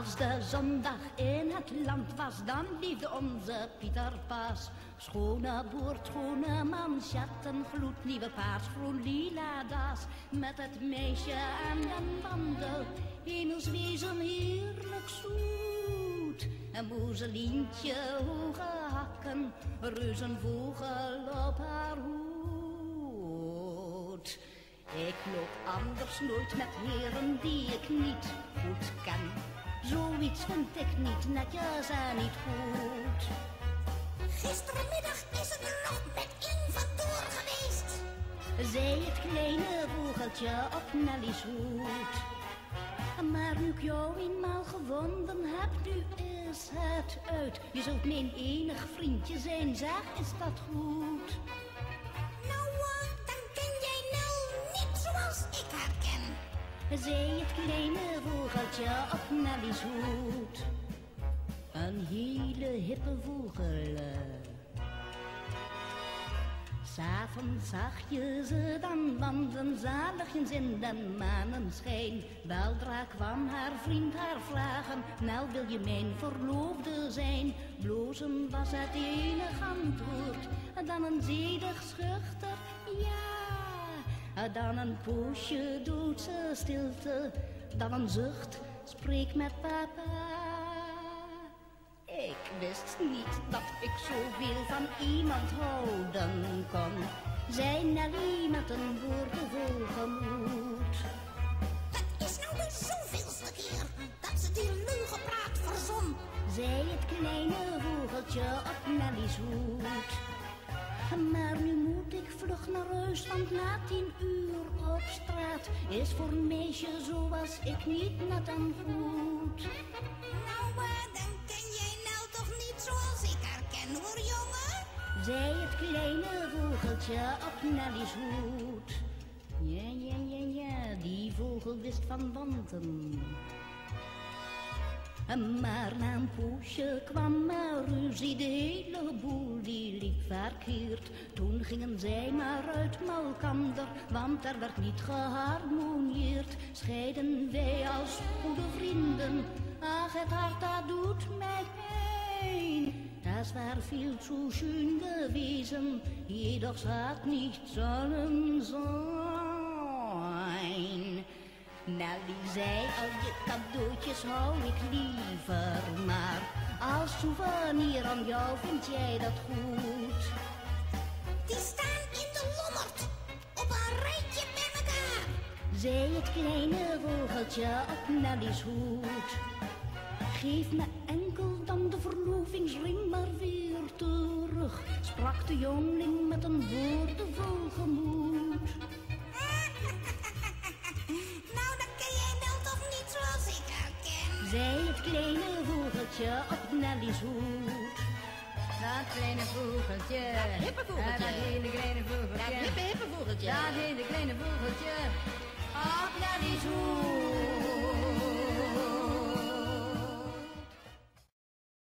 Als de zondag in het land was, dan liefde onze Pieter pas. Schone boert, schone manchetten, gloednieuwe paarsgroen lila das. Met het meisje aan den wandel, hemelswezen heerlijk zoet. Een moezelientje, hoge hakken, reuzenvogel op haar hoed. Ik loop anders nooit met heren die ik niet goed ken. Zoiets vind ik niet netjes en niet goed. Gisterenmiddag is er nog met een vandoor geweest, Zei het kleine vogeltje op Nelly's hoed. Maar nu ik jou eenmaal gevonden heb, nu is het uit. Je zult mijn enig vriendje zijn, zeg, is dat goed? nou dan ken jij Nel niet zoals ik haar ken. Zei het kleine vogeltje op Nelly's hoed. Een hele hippe vogel. 'S'avonds zag je ze dan wandelen, zaligjes in den maneschijn. Weldra kwam haar vriend haar vragen, Nel, wil je mijn verloofde zijn? Blozen was het enige antwoord, dan een zedig schuchter ja. Dan een poosje doodse stilte, dan een zucht, spreek met papa. Ik wist niet dat ik zoveel van iemand houden kon, zei Nelly met een woordevol gemoed. Het is nou de zoveelste keer dat ze die leugenpraat verzon, Zei het kleine vogeltje op Nelly's hoed. Maar nu moet ik vlug naar huis, want na 10 uur op straat is voor een meisje zoals ik niet net en goed. nou dan ken jij Nel toch niet zoals ik haar ken hoor jongen. Zei het kleine vogeltje op Nelly's hoed. Ja, die vogel wist van wanten. Maar na een poosje kwam er ruzie, de hele boel die liep verkeerd. Toen gingen zij maar uit malkander, want er werd niet geharmonieerd. Scheiden wij als goede vrienden, ach het hart dat doet mij pijn. Das war viel zu schön gewesen, jedoch hat nicht sollen sein. Nelly zei, al je cadeautjes hou ik liever, maar als souvenir aan jou vind jij dat goed. Die staan in de lommerd, op een rijtje bij elkaar, Zei het kleine vogeltje op Nelly's hoed. Geef me enkel dan de verlovingsring maar weer terug, sprak de jongeling met een woordevol gemoed. nou dan ken jij Nel toch niet zoals ik haar ken. Zei het kleine vogeltje op Nelly's hoed. Dat kleine vogeltje. Dat hippe vogeltje. Ja, dat hele kleine vogeltje. Dat hippe vogeltje. Dat hele kleine vogeltje. Op naar die zoen.